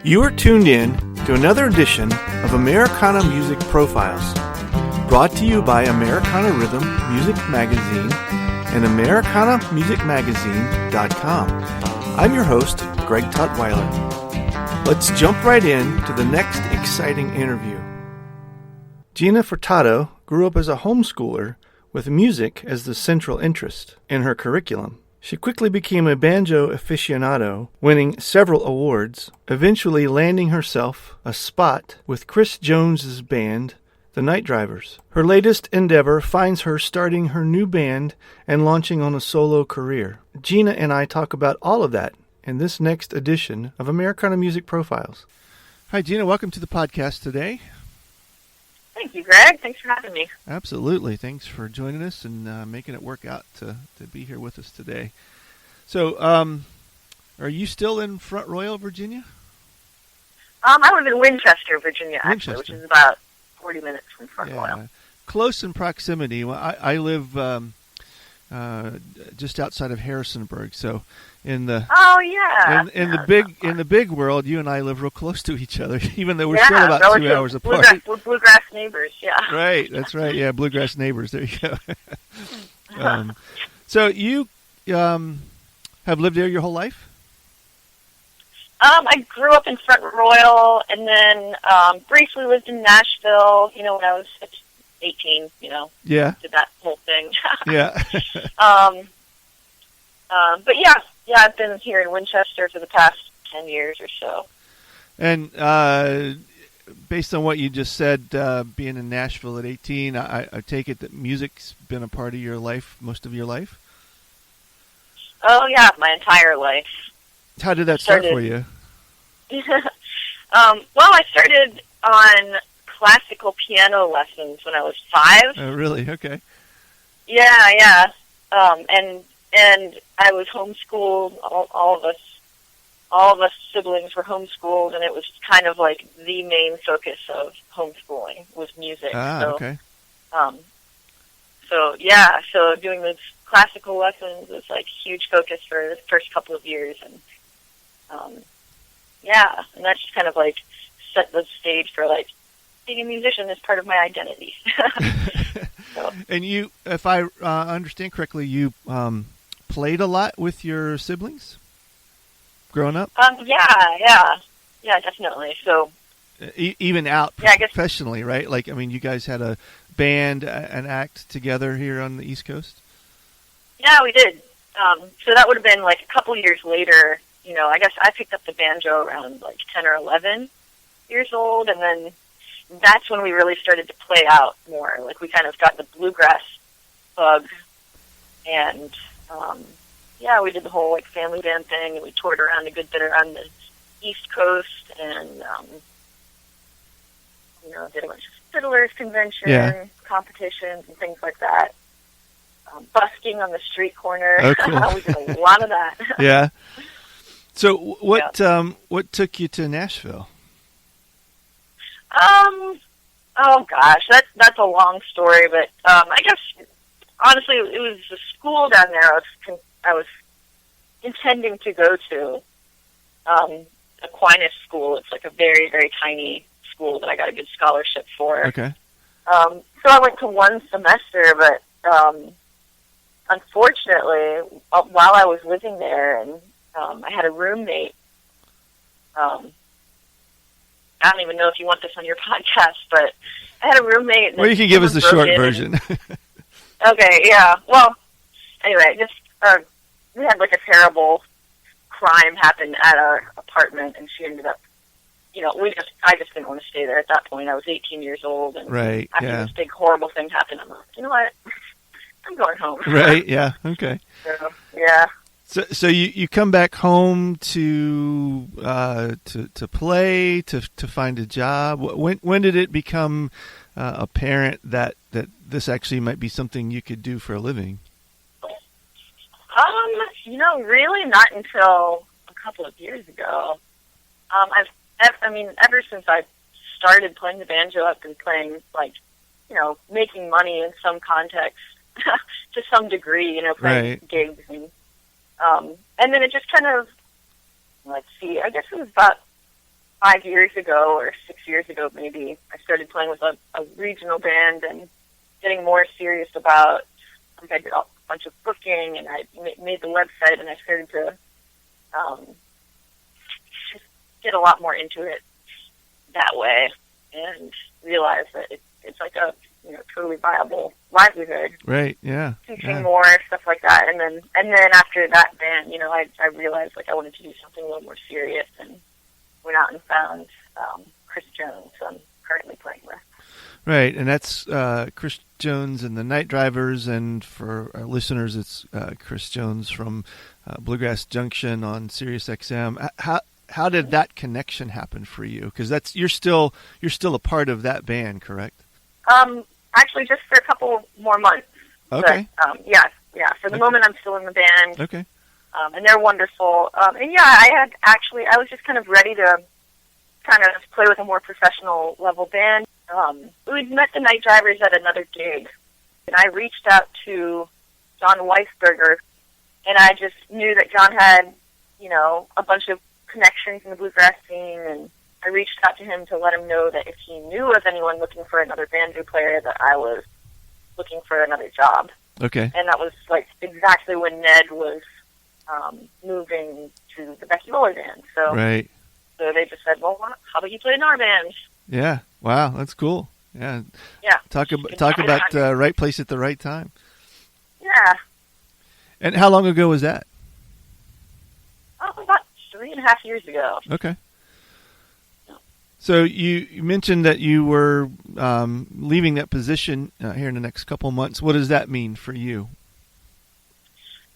You are tuned in to another edition of Americana Music Profiles, brought to you by Americana Rhythm Music Magazine and AmericanaMusicMagazine.com. I'm your host, Greg Tutwiler. Let's jump right in to the next exciting interview. Gina Furtado grew up as a homeschooler with music as the central interest in her curriculum. She quickly became a banjo aficionado, winning several awards, eventually landing herself a spot with Chris Jones's band, the Night Drivers. Her latest endeavor finds her starting her new band and launching on a solo career. Gina and I talk about all of that in this next edition of Americana Music Profiles. Hi, Gina. Welcome to the podcast today. Thank you, Greg. Thanks for having me. Absolutely. Thanks for joining us and making it work out to be here with us today. So, are you still in Front Royal, Virginia? I live in Winchester, Virginia, actually, which is about 40 minutes from Front Royal. Close in proximity. Well, I live just outside of Harrisonburg, so in the big world, you and I live real close to each other, even though we're still about 2 hours apart. We're bluegrass neighbors, yeah. Right, that's right. Yeah, bluegrass neighbors. There you go. So you have lived there your whole life? I grew up in Front Royal, and then briefly lived in Nashville. When I was 18. Yeah. Did that whole thing. Yeah. But yeah, I've been here in Winchester for the past 10 years or so. And based on what you just said, being in Nashville at 18, I take it that music's been a part of your life, most of your life? Oh, yeah, my entire life. How did that start for you? Well, I started on classical piano lessons when I was 5. Oh, really? Okay. Yeah. And I was homeschooled. All of us siblings were homeschooled, and it was kind of like the main focus of homeschooling was music. Okay. So doing those classical lessons was like huge focus for the first couple of years, and and that just kind of like set the stage for like being a musician is part of my identity. So. And you, if I understand correctly, you played a lot with your siblings growing up? Yeah, definitely. So even out professionally, right? Like, I mean, you guys had a band, an act together here on the East Coast? Yeah, we did. So that would have been like a couple years later. I guess I picked up the banjo around like 10 or 11 years old, and then that's when we really started to play out more. Like, we kind of got the bluegrass bug, and we did the whole like family band thing, and we toured around a good bit around the East Coast, and did a bunch of fiddlers convention competitions and things like that. Busking on the street corner. Oh, cool. We did a lot of that. Yeah. So what took you to Nashville? Oh gosh, that's a long story, but I guess honestly it was the school down there I was intending to go to, Aquinas School. It's like a very, very tiny school that I got a good scholarship for. Okay. So I went to one semester, but unfortunately, while I was living there, and I had a roommate. I don't even know if you want this on your podcast, but I had a roommate. Well, you can give us the short version. Okay, yeah. Well, anyway, just we had like a terrible crime happen at our apartment, and she ended up, I just didn't want to stay there at that point. I was 18 years old, and after this big horrible thing happened, I'm like, you know what? I'm going home. Right, yeah, okay. So, yeah. So you come back home to play, to find a job. When did it become apparent that this actually might be something you could do for a living? Really not until a couple of years ago. Ever since I started playing the banjo, I've been playing making money in some context to some degree. Playing gigs and then it just kind of, let's see, I guess it was about 5 years ago or 6 years ago maybe, I started playing with a regional band and getting more serious about, I did a bunch of booking, and I made the website, and I started to just get a lot more into it that way, and realize that it's like a totally viable livelihood. Right. Yeah. Teaching more stuff like that, and then after that band, I realized like I wanted to do something a little more serious, and went out and found Chris Jones, who I'm currently playing with. Right, and that's Chris Jones and the Night Drivers, and for our listeners, it's Chris Jones from Bluegrass Junction on Sirius XM. How did that connection happen for you? Because you're still a part of that band, correct? Actually, just for a couple more months. Okay. But, yeah. For the moment, I'm still in the band. Okay. And they're wonderful. And yeah, I was just kind of ready to kind of play with a more professional level band. We'd met the Night Drivers at another gig, and I reached out to John Weisberger, and I just knew that John had, a bunch of connections in the bluegrass scene, and I reached out to him to let him know that if he knew of anyone looking for another banjo player, that I was looking for another job. Okay. And that was like exactly when Ned was moving to the Becky Muller band. So, right. So they just said, well, how about you play in our band? Yeah. Wow, that's cool. Yeah. Yeah. Talk about right place at the right time. Yeah. And how long ago was that? Oh, about 3.5 years ago. Okay. So you mentioned that you were leaving that position here in the next couple of months. What does that mean for you?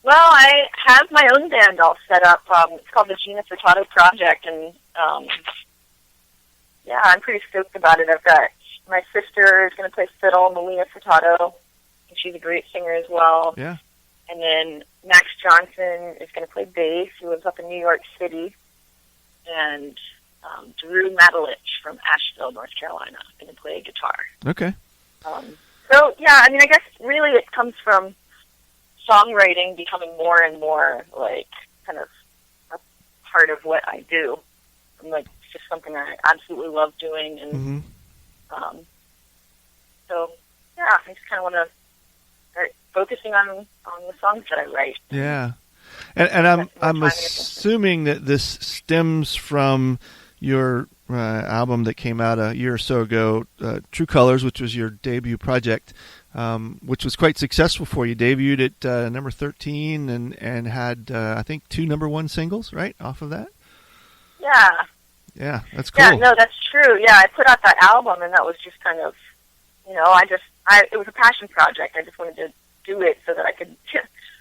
Well, I have my own band all set up. It's called the Gina Furtato Project, and yeah, I'm pretty stoked about it. I've got my sister is going to play fiddle, Melina Furtado, and she's a great singer as well. Yeah. And then Max Johnson is going to play bass. He lives up in New York City. And Drew Matalich from Asheville, North Carolina, is going to play guitar. Okay. So, yeah, I mean, I guess really it comes from songwriting becoming more and more, like, kind of a part of what I do. I'm, like, it's just something I absolutely love doing. And so, yeah, I just kind of want to start focusing on the songs that I write. Yeah. And I'm assuming that this stems from your album that came out a year or so ago, True Colors, which was your debut project, which was quite successful for you. Debuted at number 13 and had, I think, 2 number-1 singles, right, off of that? Yeah. Yeah, that's cool. Yeah, no, that's true. Yeah, I put out that album, and that was just kind of, it was a passion project. I just wanted to do it so that I could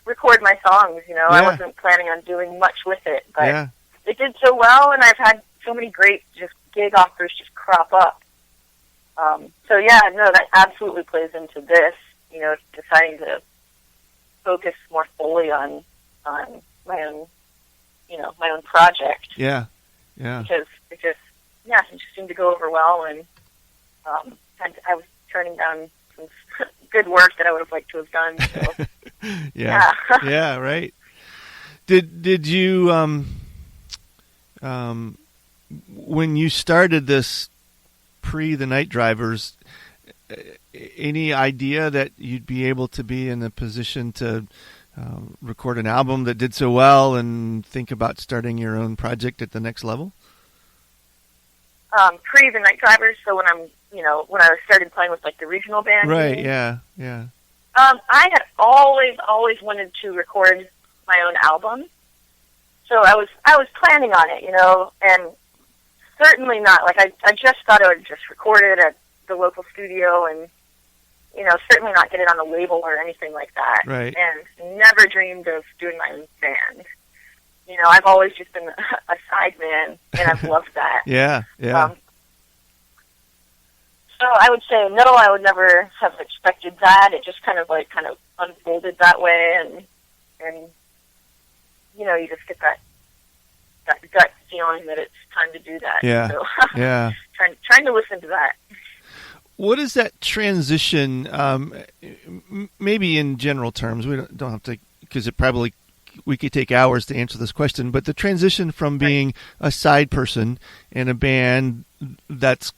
record my songs, Yeah. I wasn't planning on doing much with it, but it did so well, and I've had so many great just gig offers just crop up. So yeah, no, that absolutely plays into this, deciding to focus more fully on my own, my own project. Yeah, yeah. Because it just seemed to go over well, and I was turning down some good work that I would have liked to have done. So. Yeah. Yeah, right. Did you when you started this pre the Night Drivers, any idea that you'd be able to be in a position to record an album that did so well and think about starting your own project at the next level? Pre the Night Drivers, so when when I started playing with like the regional band. Right, yeah. I had always wanted to record my own album, so I was planning on it, and certainly not like I just thought I would just record it at the local studio, and certainly not get it on a label or anything like that. Right. And never dreamed of doing my own band. I've always just been a sideman, and I've loved that. Yeah. So I would say no, I would never have expected that. It just kind of unfolded that way, and you just get that gut feeling that it's time to do that. Yeah. So, yeah. Trying to listen to that. What is that transition? Maybe in general terms, we don't have to, because it probably we could take hours to answer this question, but the transition from being a side person in a band that's,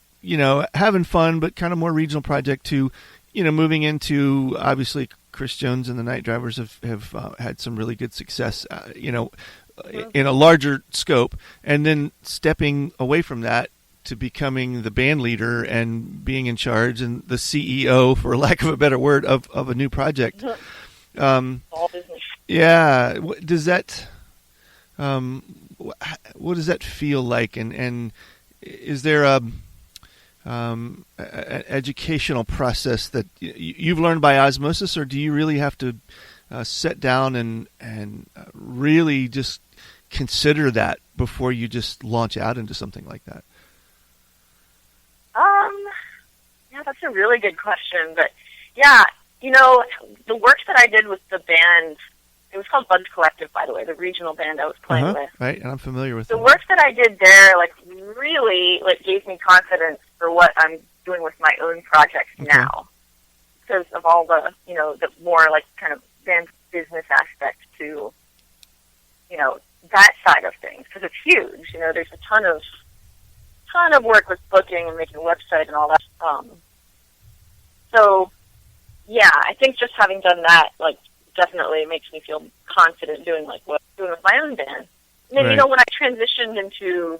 having fun, but kind of more regional project to, moving into, obviously, Chris Jones and the Night Drivers have had some really good success, in a larger scope, and then stepping away from that to becoming the band leader and being in charge and the CEO, for lack of a better word, of a new project. All business. Yeah. Does that, what does that feel like? And is there an educational process that you've learned by osmosis, or do you really have to sit down and really just consider that before you just launch out into something like that? Yeah, that's a really good question. But yeah, the work that I did with the band, it was called Buds Collective, by the way, the regional band I was playing with. Right, and I'm familiar with the them. work that I did there, really gave me confidence for what I'm doing with my own projects now, because of all the the more kind of band business aspect to that side of things, because it's huge. There's a ton of work with booking and making a website and all that. So yeah, I think just having done that definitely makes me feel confident doing what I'm doing with my own band. And then when I transitioned into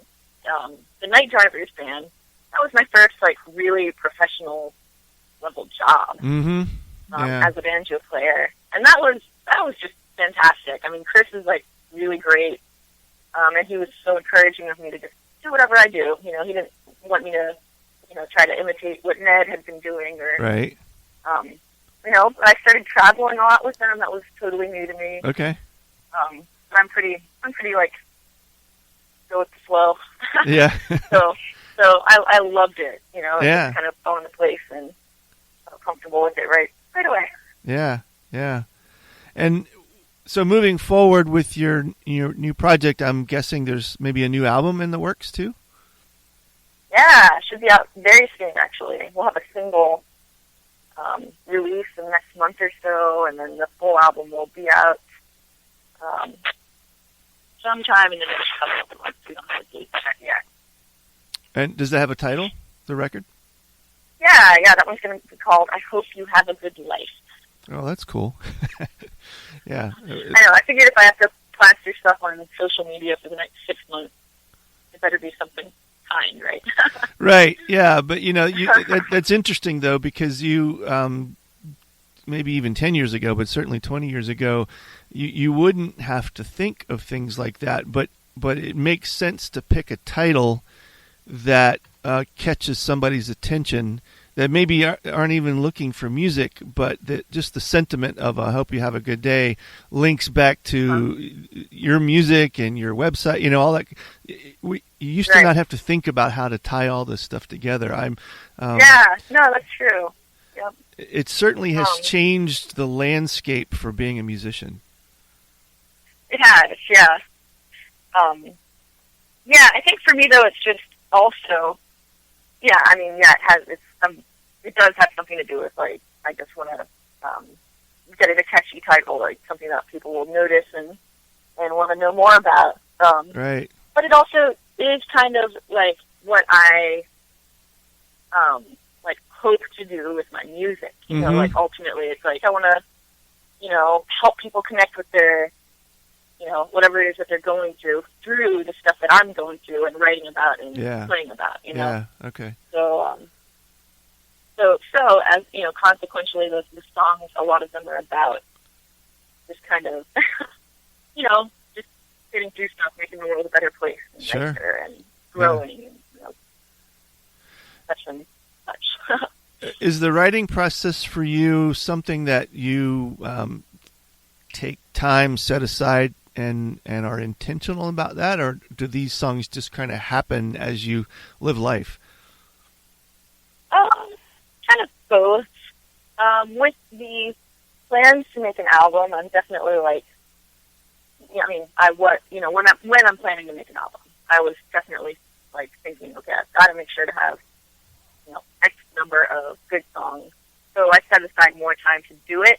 the Night Drivers band, that was my first really professional level job as a banjo player, and that was just fantastic. I mean, Chris is really great, and he was so encouraging of me to just do whatever I do. He didn't want me to try to imitate what Ned had been doing, or but I started traveling a lot with them. That was totally new to me. Okay. But I'm pretty go with the flow. Yeah. So I loved it. It just kind of fell into place and felt comfortable with it right away. Yeah, yeah. And so moving forward with your new project, I'm guessing there's maybe a new album in the works too? Yeah, it should be out very soon, actually. We'll have a single release in the next month or so, and then the full album will be out sometime in the next couple of months. We don't have a date yet. And does that have a title, the record? Yeah, that one's going to be called I Hope You Have a Good Life. Oh, that's cool. Yeah. I know. I figured if I have to plaster stuff on social media for the next 6 months, it better be something kind, right? Right. Yeah, but that's interesting though, because you maybe even 10 years ago, but certainly 20 years ago, you wouldn't have to think of things like that, but it makes sense to pick a title that catches somebody's attention that maybe aren't even looking for music, but that just the sentiment of I hope you have a good day links back to your music and your website, all that. You used to not have to think about how to tie all this stuff together. Yeah, no, that's true. Yep. It certainly has changed the landscape for being a musician. It has, yeah. Yeah, I think for me though, it's just also, it does have something to do with I just want to get it a catchy title, something that people will notice and want to know more about. Right. But it also is kind of what I hope to do with my music. Ultimately, it's I want to help people connect with their whatever it is that they're going through the stuff that I'm going through and writing about and playing about. Yeah. Okay. So as consequentially, the songs, a lot of them are about just kind of, just getting through stuff, making the world a better place, and nicer, and growing, and such and such. Is the writing process for you something that you take time set aside and are intentional about that, or do these songs just kind of happen as you live life? Kind of both. With the plans to make an album, I'm definitely when I'm planning to make an album, I was definitely thinking, okay, I've got to make sure to have X number of good songs. So I set aside more time to do it.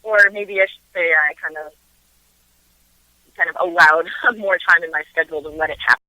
or maybe I should say I kind of allowed more time in my schedule to let it happen.